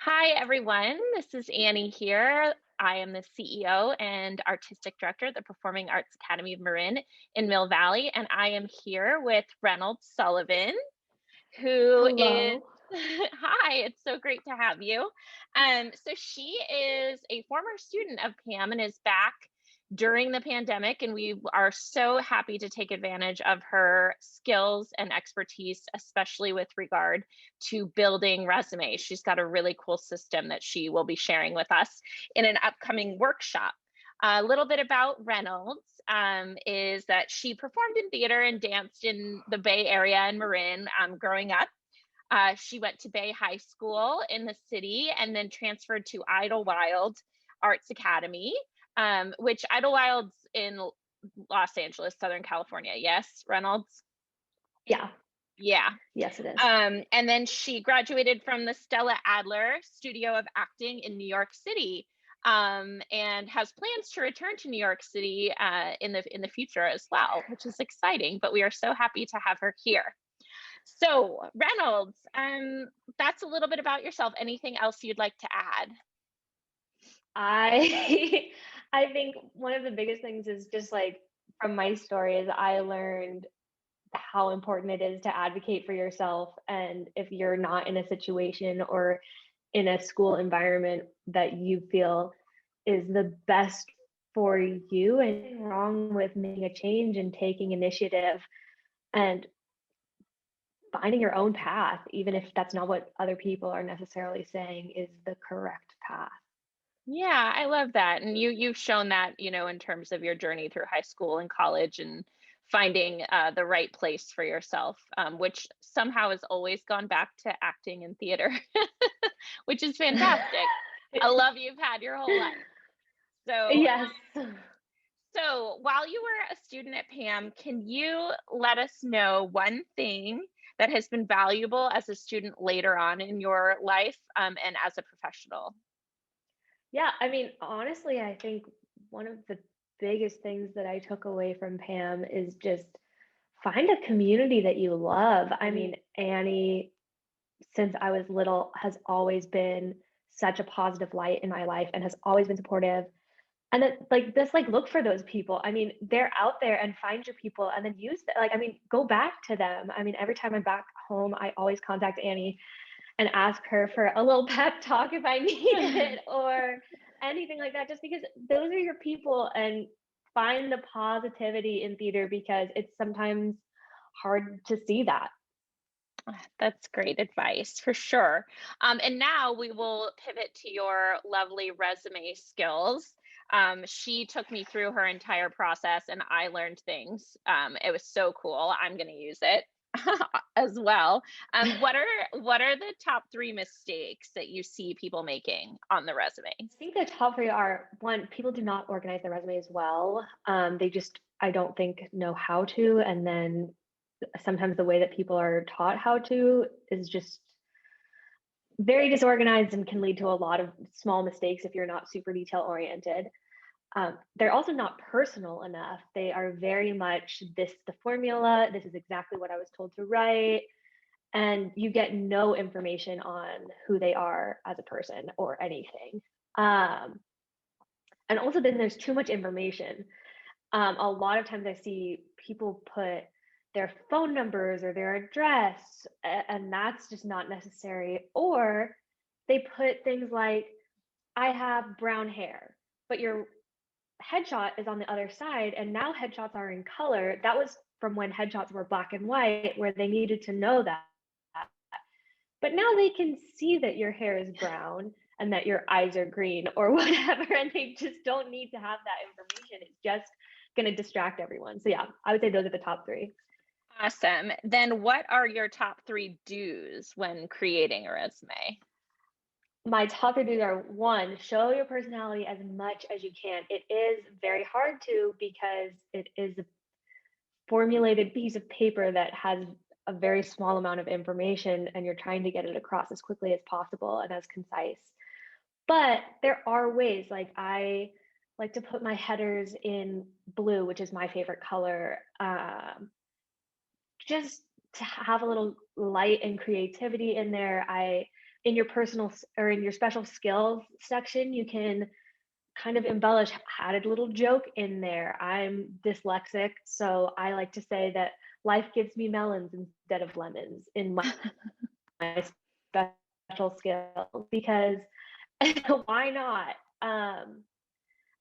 Hi, everyone. This is Annie here. I am the CEO and Artistic Director at the Performing Arts Academy of Marin in Mill Valley, and I am here with Reynolds Sullivan, who is Hello. hi, it's so great to have you. So she is a former student of Pam and is back during the pandemic, and we are so happy to take advantage of her skills and expertise, especially with regard to building resumes. She's got a really cool system that she will be sharing with us in an upcoming workshop. A little bit about Reynolds is that she performed in theater and danced in the Bay Area and Marin growing up. She went to Bay High School in the city and then transferred to Idyllwild Arts Academy, which Idyllwild's in Los Angeles, Southern California. Yes, Reynolds? Yeah, Yeah. yes, it is. And then she graduated from the Stella Adler Studio of Acting in New York City, and has plans to return to New York City in the future as well, which is exciting. But we are so happy to have her here. So, Reynolds, that's a little bit about yourself. Anything else you'd like to add? I I think one of the biggest things is just like from my story is I learned how important it is to advocate for yourself. And if you're not in a situation or in a school environment that you feel is the best for you, and nothing wrong with making a change and taking initiative and finding your own path, even if that's not what other people are necessarily saying is the correct path. Yeah, I love that. And you've shown that, in terms of your journey through high school and college and finding the right place for yourself, which somehow has always gone back to acting and theater, which is fantastic. I love you've had your whole life. So, Yes. so while you were a student at Pam, can you let us know one thing that has been valuable as a student later on in your life, and as a professional? Yeah, I mean, honestly, I think one of the biggest things that I took away from Pam is just find a community that you love. I mean, Annie, since I was little, has always been such a positive light in my life and has always been supportive. And then like this, like look for those people. I mean, they're out there and find your people and then use that. Like, I mean, go back to them. I mean, every time I'm back home, I always contact Annie and ask her for a little pep talk if I need it or anything like that, just because those are your people, and find the positivity in theater because it's sometimes hard to see that. That's great advice for sure. And now we will pivot to your lovely resume skills. She took me through her entire process and I learned things. It was so cool. I'm going to use it as well. What are the top three mistakes that you see people making on the resume? I think the top three are: one, people do not organize their resumes well. They just, I don't think, know how to. And then sometimes the way that people are taught how to is just very disorganized and can lead to a lot of small mistakes if you're not super detail oriented. They're also not personal enough. They are very much, this is the formula, this is exactly what I was told to write. And you get no information on who they are as a person or anything. Um, and also, then there's too much information. A lot of times I see people put their phone numbers or their address, and that's just not necessary. Or they put things like, I have brown hair, but your headshot is on the other side, and now headshots are in color. That was from when headshots were black and white, where they needed to know that. But now they can see that your hair is brown and that your eyes are green or whatever, and they just don't need to have that information. It's just going to distract everyone. So yeah, I would say those are the top three. Awesome. Then what are your top three do's when creating a resume? My top three do's are: one, show your personality as much as you can. It is very hard to, because it is a formulated piece of paper that has a very small amount of information, and you're trying to get it across as quickly as possible and as concise. But there are ways, like I like to put my headers in blue, which is my favorite color, just to have a little light and creativity in there. I in your or in your special skills section, you can kind of embellish, add a little joke in there. I'm dyslexic, so I like to say that life gives me melons instead of lemons in my special skills, because why not?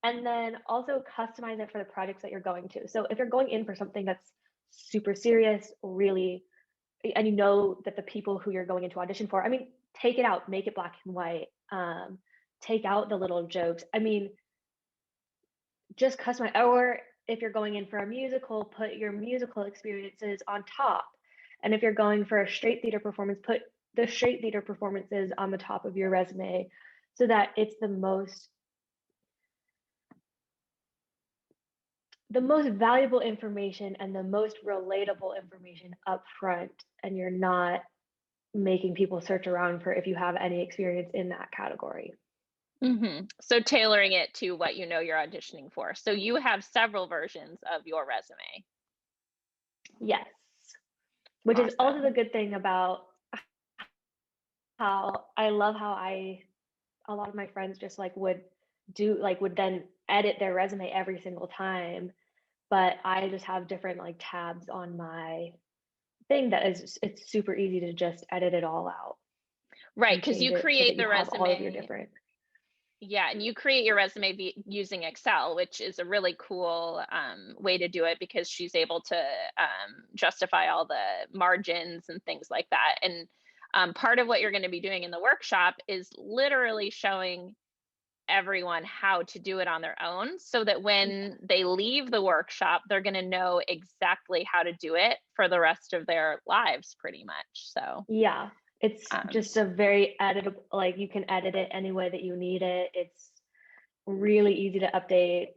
And then also customize it for the projects that you're going to. So if you're going in for something that's super serious, really, and you know that the people who you're going into audition for, I mean, take it out, make it black and white. Take out the little jokes. I mean, just customize. Or if you're going in for a musical, put your musical experiences on top. And if you're going for a straight theater performance, put the straight theater performances on the top of your resume, so that it's the most valuable information and the most relatable information up front, and you're not making people search around for if you have any experience in that category. So tailoring it to what you know you're auditioning for. So you have several versions of your resume. Yes. Which Awesome. is also the good thing about how I love how a lot of my friends just like would then edit their resume every single time, but I just have different like tabs on my thing that is, it's super easy to just edit it all out. Right, because you create the resume. All of your different. Yeah, and you create your resume using Excel, which is a really cool way to do it, because she's able to justify all the margins and things like that. And part of what you're going to be doing in the workshop is literally showing everyone how to do it on their own, so that when they leave the workshop, they're going to know exactly how to do it for the rest of their lives, pretty much. So yeah, it's just a very editable, like you can edit it any way that you need it. It's really easy to update.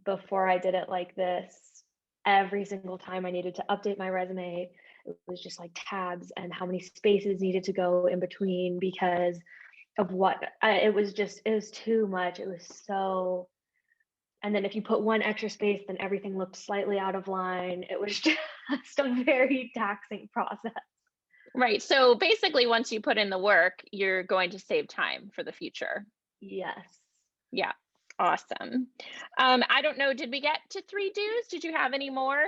Before I did it like this, every single time I needed to update my resume, it was just like tabs and how many spaces needed to go in between, because of what it was too much. It was so, and then if you put one extra space, then everything looked slightly out of line. It was just a very taxing process. Right. So basically, once you put in the work, you're going to save time for the future. Yes. Yeah. Awesome. I don't know, did we get to 3 do's? Did you have any more?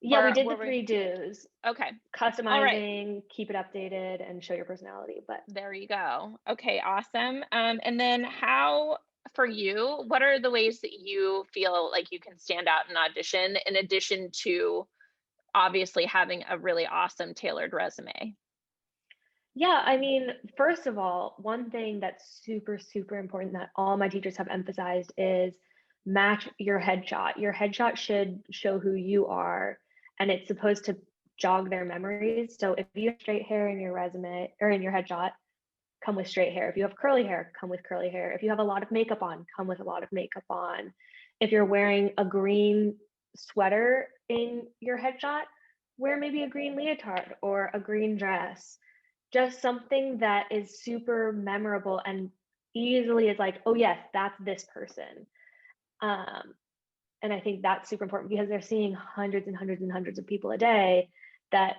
Yeah, we did the 3 do's. Okay. Customizing, right. Keep it updated, and show your personality. But there you go. Okay, awesome. And then how, for you, what are the ways that you feel like you can stand out in audition, in addition to obviously having a really awesome tailored resume? Yeah, I mean, first of all, one thing that's super, super important that all my teachers have emphasized is match your headshot. Your headshot should show who you are, and it's supposed to jog their memories. So if you have straight hair in your resume or in your headshot, come with straight hair. If you have curly hair, come with curly hair. If you have a lot of makeup on, come with a lot of makeup on. If you're wearing a green sweater in your headshot, wear maybe a green leotard or a green dress. Just something that is super memorable and easily is like, oh yes, that's this person. And I think that's super important, because they're seeing hundreds and hundreds and hundreds of people a day, that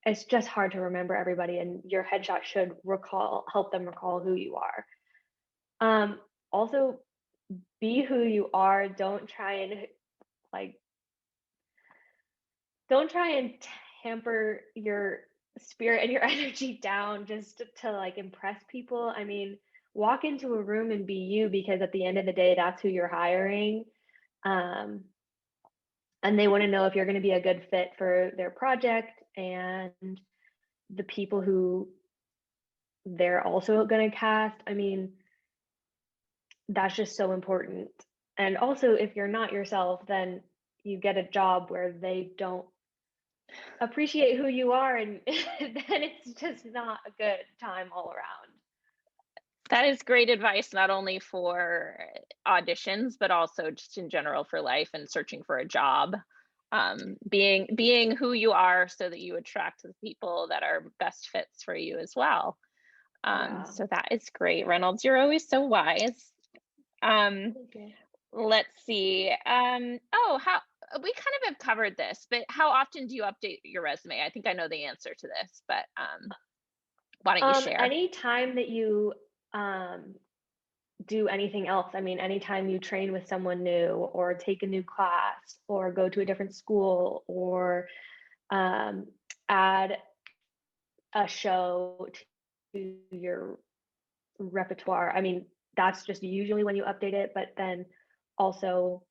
it's just hard to remember everybody, and your headshot should help them recall who you are. Also, be who you are. Don't try and tamper your spirit and your energy down just to like impress people. I mean, walk into a room and be you, because at the end of the day, that's who you're hiring. And they want to know if you're going to be a good fit for their project and the people who they're also going to cast. I mean, that's just so important. And also, if you're not yourself, then you get a job where they don't appreciate who you are, and then it's just not a good time all around. That is great advice, not only for auditions, but also just in general for life and searching for a job. Being who you are, so that you attract the people that are best fits for you as well. So that is great, Reynolds. You're always so wise. Let's see. How we kind of have covered this, but how often do you update your resume? I think I know the answer to this, but Why don't you share? Anytime that you do anything else, I mean, anytime you train with someone new or take a new class or go to a different school or um, add a show to your repertoire, I mean, that's just usually when you update it. But then also,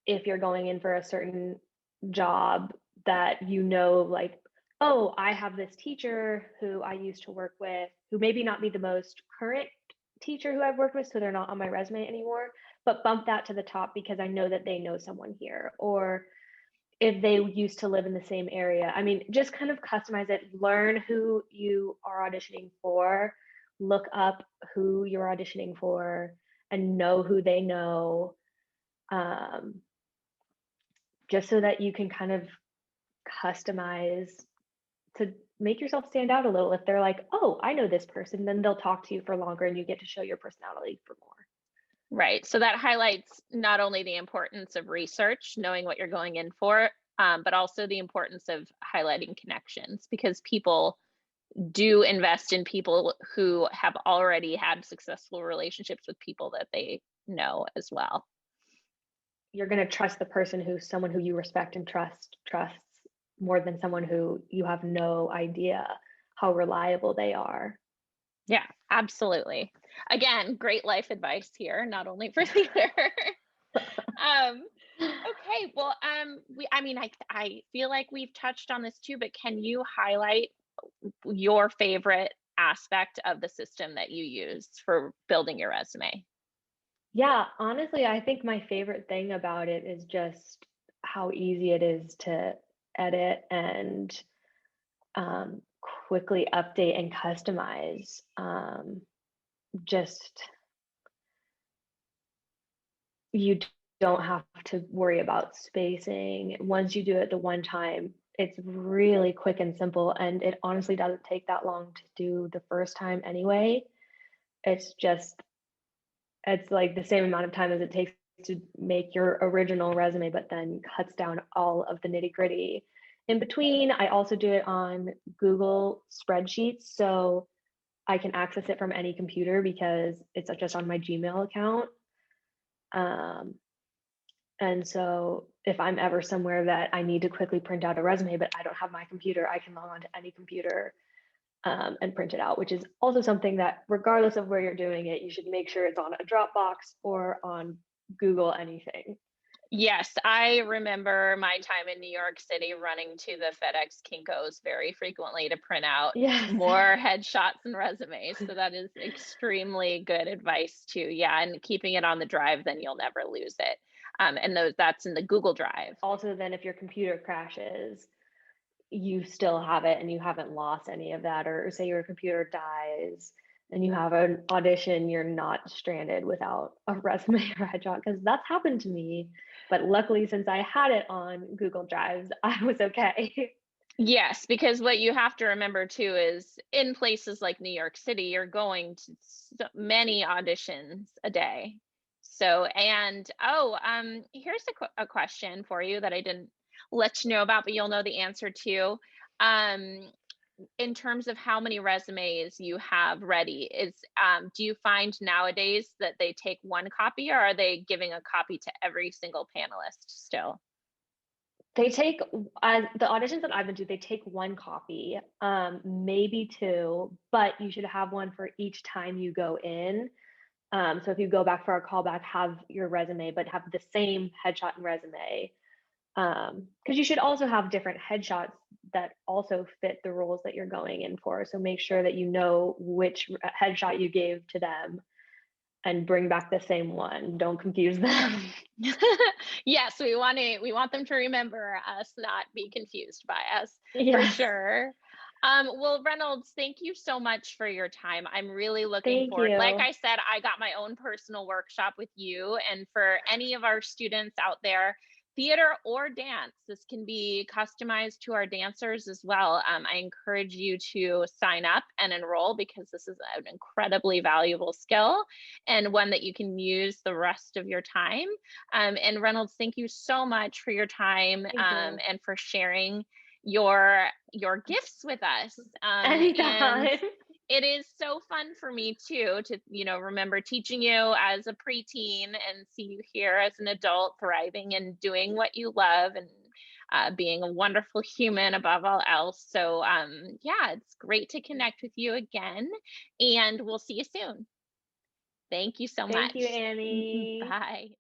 if you're going in for a certain job that like, oh, I have this teacher who I used to work with, who maybe not be the most current teacher who I've worked with, so they're not on my resume anymore, but bump that to the top because I know that they know someone here. Or if they used to live in the same area. I mean, just kind of customize it, learn who you are auditioning for, look up who you're auditioning for, and know who they know. Um, just so that you can kind of customize to make yourself stand out a little. If they're like, oh, I know this person, then they'll talk to you for longer and you get to show your personality for more. Right. So that highlights not only the importance of research, knowing what you're going in for, but also the importance of highlighting connections, because people do invest in people who have already had successful relationships with people that they know as well. You're going to trust the person who's someone who you respect and trusts more than someone who you have no idea how reliable they are. Yeah, absolutely. Again, great life advice here, not only for theater. um, okay, well, I feel like we've touched on this too, but can you highlight your favorite aspect of the system that you use for building your resume? Yeah, honestly, I think my favorite thing about it is just how easy it is to edit and um, quickly update and customize. Just you don't have to worry about spacing. Once you do it the one time, it's really quick and simple. And it honestly doesn't take that long to do the first time anyway. It's just, it's like the same amount of time as it takes to make your original resume, but then cuts down all of the nitty gritty. In between, I also do it on Google spreadsheets. So I can access it from any computer because it's just on my Gmail account. Um, And so if I'm ever somewhere that I need to quickly print out a resume, but I don't have my computer, I can log on to any computer and print it out, which is also something that regardless of where you're doing it, you should make sure it's on a Dropbox or on Google anything. Yes, I remember my time in New York City running to the FedEx Kinkos very frequently to print out Yes. more headshots and resumes. So that is extremely good advice too. Yeah, and keeping it on the drive, then you'll never lose it. And that's in the Google Drive. Also, then if your computer crashes, you still have it and you haven't lost any of that. Or say your computer dies and you have an audition, you're not stranded without a resume or headshot, because that's happened to me. But luckily, since I had it on Google Drives, I was okay. Yes, because what you have to remember too is in places like New York City, you're going to so many auditions a day. So, and here's a question for you that I didn't let you know about, but you'll know the answer to. Um, in terms of how many resumes you have ready, do you find nowadays that they take one copy, or are they giving a copy to every single panelist still? They take the auditions that I've been to, they take one copy, maybe two, but you should have one for each time you go in. So if you go back for a callback, have your resume, but have the same headshot and resume. Because you should also have different headshots that also fit the roles that you're going in for. So make sure that you know which headshot you gave to them and bring back the same one. Don't confuse them. Yes, we want them to remember us, not be confused by us, for Yes. sure. Well, Reynolds, thank you so much for your time. I'm really looking Thank forward. Like you. I said, I got my own personal workshop with you, and for any of our students out there, theater or dance, this can be customized to our dancers as well. I encourage you to sign up and enroll, because this is an incredibly valuable skill and one that you can use the rest of your time. And Reynolds, thank you so much for your time Thank you. and for sharing your gifts with us. And Anytime. It is so fun for me too to, remember teaching you as a preteen and see you here as an adult thriving and doing what you love and being a wonderful human above all else. So, yeah, it's great to connect with you again, and we'll see you soon. Thank you so Thank you, much. Annie. Bye.